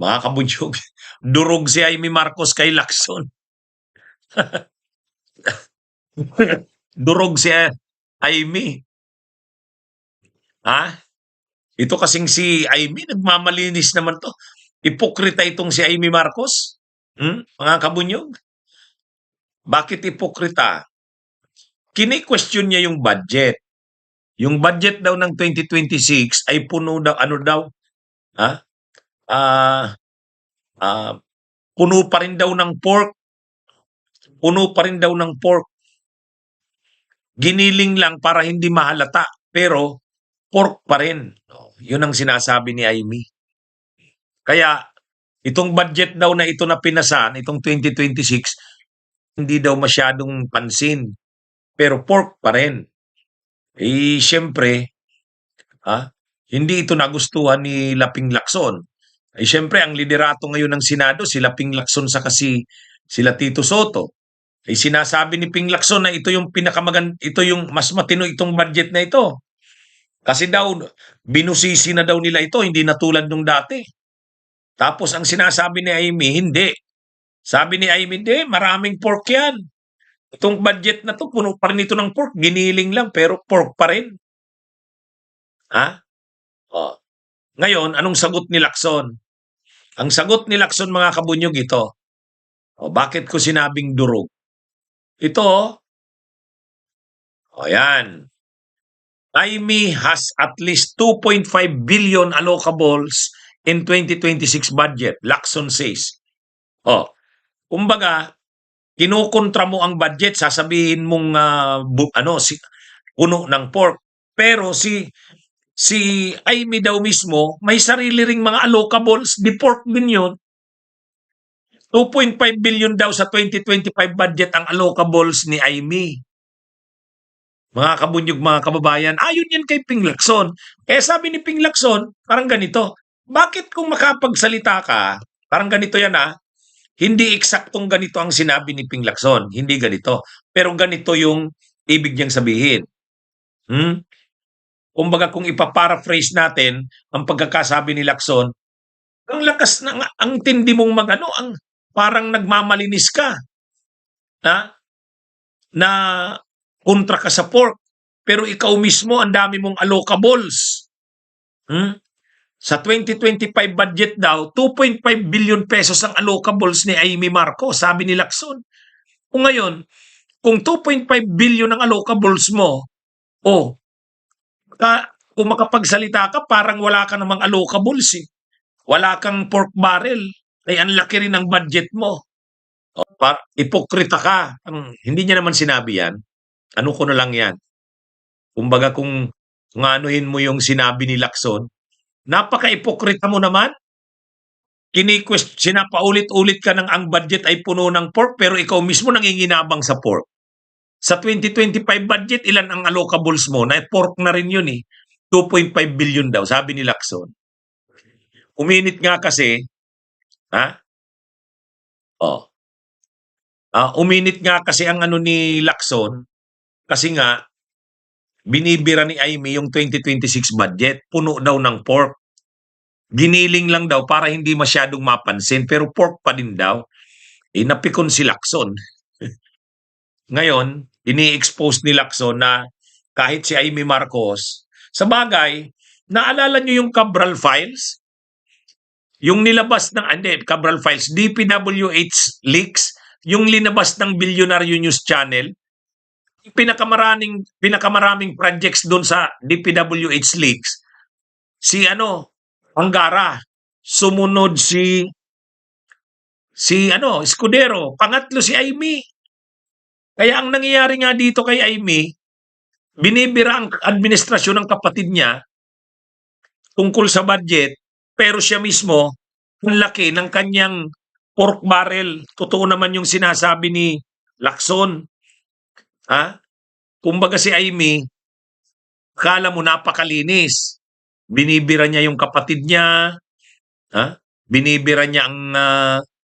Mga kabunyog, durog si Amy Marcos kay Lacson. Durog si Amy. Ha? Ito kasing si Amy, nagmamalinis naman to. Ipokrita itong si Amy Marcos. Mga kabunyog. Bakit ipokrita? Kini-question niya yung budget. Yung budget daw ng 2026 ay puno daw, ano daw? Ha? Ah, ah, puno pa rin daw ng pork. Puno pa rin daw ng pork. Giniling lang para hindi mahalata. Pero pork pa rin. Yun ang sinasabi ni Amy. Kaya itong budget daw na ito na pinasan, itong 2026, hindi daw masyadong pansin. Pero pork pa rin. Siyempre, hindi ito nagustuhan ni Laping Lacson. Siyempre, ang liderato ngayon ng Senado, sila Ping Lacson sa kasi sila Tito Soto. Sinasabi ni Ping Lacson na ito yung ito yung mas matino itong budget na ito. Kasi daw, binusisi na daw nila ito, hindi na tulad nung dati. Tapos ang sinasabi ni Amy, hindi. Sabi ni Amy, hindi, maraming pork yan. Itong budget na to, puno pa rin ito ng pork. Giniling lang, pero pork pa rin. Ngayon, anong sagot ni Lacson? Ang sagot ni Lacson, mga kabunyog, ito. Bakit ko sinabing durog? Ito, yan. Amy has at least 2.5 billion allocables in 2026 budget, Lacson says. Kumbaga, kinukontra mo ang budget, sasabihin mong puno ng pork. Pero si Amy daw mismo, may sarili ring mga allocables, di pork din yun. 2.5 billion daw sa 2025 budget ang allocables ni Amy. Mga kabunyog, mga kababayan, ayon yan kay Ping Lacson. Sabi ni Ping Lacson, parang ganito, bakit kung makapagsalita ka, parang ganito yan hindi eksaktong ganito ang sinabi ni Ping Lacson, hindi ganito. Pero ganito yung ibig niyang sabihin. Kumbaga kung ipaparaphrase natin ang pagkakasabi ni Lacson, ang lakas ang tindi mong ang parang nagmamalinis ka. Na kontra ka sa pork, pero ikaw mismo ang dami mong allocables. Sa 2025 budget daw, 2.5 billion pesos ang allocables ni Amy Marcos, sabi ni Lacson. Kung ngayon, kung 2.5 billion ang allocables mo, kung makapagsalita ka, parang wala ka namang allocables eh. Wala kang pork barrel, ay ang laki rin ng budget mo. Ipokrita ka. Hindi niya naman sinabi yan. Ano ko na lang yan. Kumbaga kung anuhin mo yung sinabi ni Lacson, napaka-ipokrita mo naman. Sinapaulit-ulit ka ng ang budget ay puno ng pork pero ikaw mismo nanginginabang sa pork. Sa 2025 budget, ilan ang allocables mo? Na pork na rin yun eh. 2.5 billion daw, sabi ni Lacson. Uminit nga kasi, uminit nga kasi ang ano ni Lacson, kasi nga, binibira ni Amy yung 2026 budget, puno daw ng pork. Giniling lang daw para hindi masyadong mapansin, pero pork pa din daw. Napikon si Lacson. Ngayon, ini-expose ni Lacson na kahit si Amy Marcos, sa bagay, naalala nyo yung Cabral Files? Yung nilabas ng, Cabral Files, DPWH leaks, yung linabas ng Bilyonaryo News Channel, pinakamaraming projects doon sa DPWH leaks, si Angara, sumunod si Escudero, pangatlo si Amy. Kaya ang nangyayari nga dito kay Amy, binibira ang administrasyon ng kapatid niya tungkol sa budget, pero siya mismo, ang laki ng kanyang pork barrel. Totoo naman yung sinasabi ni Lacson. Kumbaga si Amy, kala mo napakalinis. Binibira niya yung kapatid niya, binibira niya ang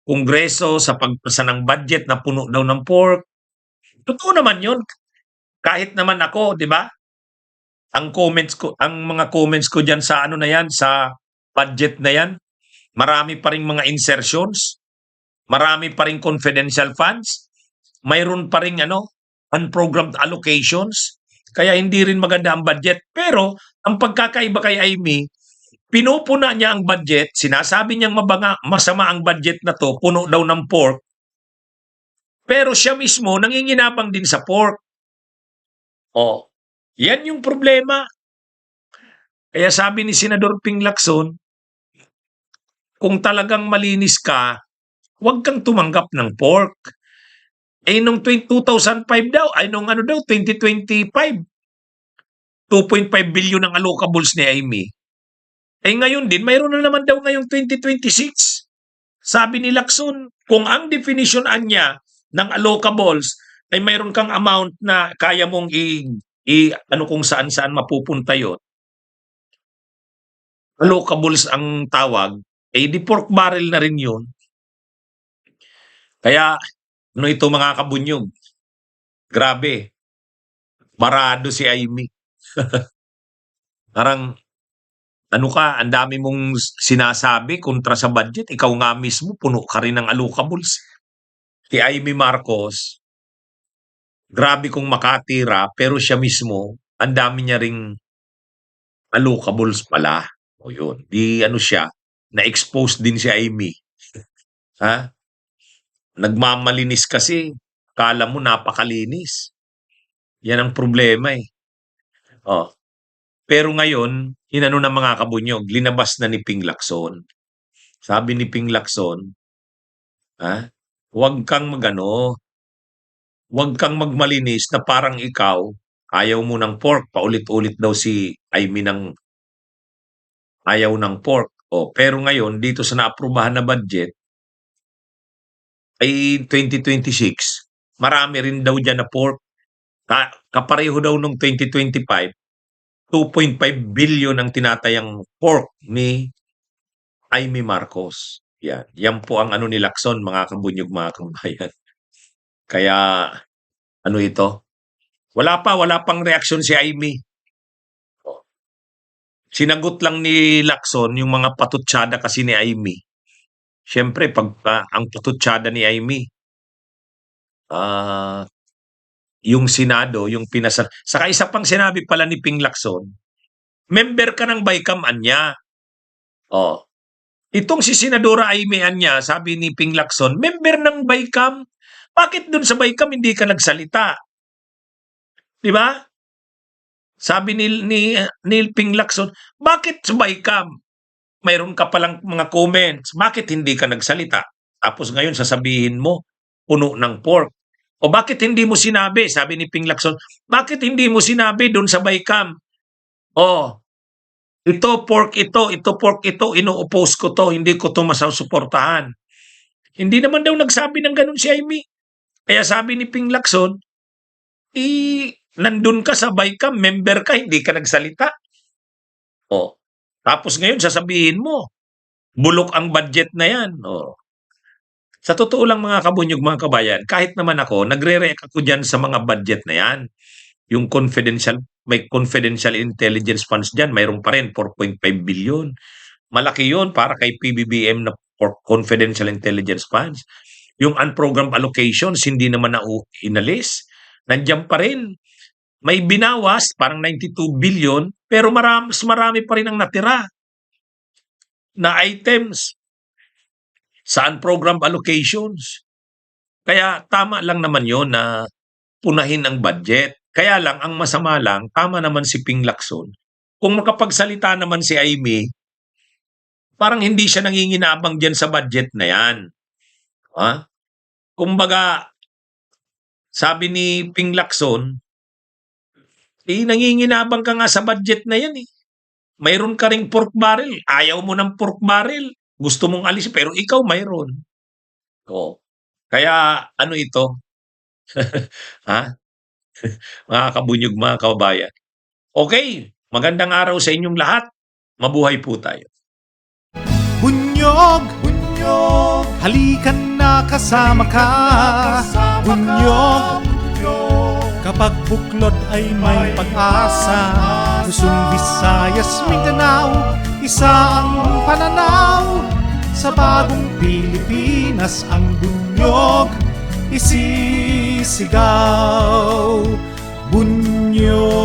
Kongreso sa pagpasa ng budget na puno daw ng pork. Totoo naman yun. Kahit naman ako, di ba? Ang mga comments ko diyan sa na yan, sa budget na yan, marami pa ring mga insertions, marami pa ring confidential funds, mayroon pa ring unprogrammed allocations, kaya hindi rin maganda ang budget. Pero ang pagkakaiba kay Amy, pinupuna niya ang budget, sinasabi niyang masama ang budget na to, puno daw ng pork, pero siya mismo nanginginabang din sa pork. Oh, yan yung problema. Kaya sabi ni Senador Ping Lacson, kung talagang malinis ka, huwag kang tumanggap ng pork. Nung 2005 daw, 2025, 2.5 billion ang allocables ni Amy. Ngayon din, mayroon na naman daw ngayong 2026. Sabi ni Lacson, kung ang definitionan niya ng allocables ay mayroon kang amount na kaya mong kung saan-saan mapupunta yun, allocables ang tawag, di pork barrel na rin yun. Kaya, ito mga kabunyog? Grabe. Barado si Amy. Parang, ang dami mong sinasabi kontra sa budget, ikaw nga mismo, puno ka rin ng allocables. Si Amy Marcos, grabe kung makatira, pero siya mismo, ang dami niya ring allocables pala. O yun, siya, na-expose din si Amy. Ha? Nagmamalinis kasi, kala mo napakalinis. Yan ang problema eh. Pero ngayon, ng mga kabunyog, linabas na ni Ping Lacson. Sabi ni Ping Lacson, huwag kang magmalinis na parang ikaw, ayaw mo ng pork, paulit-ulit daw si Amy ng ayaw ng pork. Pero ngayon, dito sa naaprubahan na budget, ay 2026, marami rin daw dyan na pork. Kapareho daw nung 2025, 2.5 billion ang tinatayang pork ni Amy Marcos. Yan po ang ni Lacson, mga kabunyog, mga kabayan. Kaya, ito? Wala pang reaksyon si Amy. Sinagot lang ni Lacson yung mga patutsyada kasi ni Amy. Siyempre, ang patutsyada ni Amy, yung Senado, yung pinasa. Saka isa pang sinabi pala ni Ping Lacson, member ka ng BICAM, anya. Itong si Senadora Amy Anya, sabi ni Ping Lacson, member ng BICAM. Bakit dun sa BICAM hindi ka nagsalita? Di ba? Sabi ni Ping Lacson, bakit sa BICAM mayroon ka palang mga comments? Bakit hindi ka nagsalita? Tapos ngayon sasabihin mo, puno ng pork. O bakit hindi mo sinabi? Sabi ni Ping Lacson, bakit hindi mo sinabi doon sa BICAM? Ito pork ito, ino-oppose ko to, hindi ko to masasuportahan. Hindi naman daw nagsabi ng ganun si Amy. Kaya sabi ni Ping Lacson, nandun ka sa BICAM, member ka, hindi ka nagsalita. Tapos ngayon sasabihin mo, bulok ang budget na yan. Sa totoo lang, mga kabunyog, mga kabayan, kahit naman ako, nagre-react ako dyan sa mga budget na yan. Yung may confidential intelligence funds dyan, mayroon pa rin 4.5 billion. Malaki yun para kay PBBM na confidential intelligence funds. Yung unprogrammed allocations, hindi naman na inalis. Nandiyan pa rin. May binawas, parang 92 billion, pero marami pa rin ang natira na items sa unprogrammed allocations. Kaya tama lang naman yon na punahin ang budget. Kaya lang, ang masama lang, tama naman si Ping Lacson. Kung makapagsalita naman si Amy, parang hindi siya nanginginabang dyan sa budget na yan. Kumbaga, sabi ni Ping Lacson, nanginginabang ka nga sa budget na yan eh. Mayroon ka ring pork barrel. Ayaw mo ng pork barrel. Gusto mong alis, pero ikaw mayroon. Kaya, ito? Mga kabunyog, mga kababayan. Okay, magandang araw sa inyong lahat. Mabuhay po tayo. Bunyog, halikan na kasama ka. Bunyog, kapag buklod ay may pag-asa. Luzon, Visayas, Mindanao, isa ang pananaw. Sa bagong Pilipinas ang bunyog isisigaw. Bunyog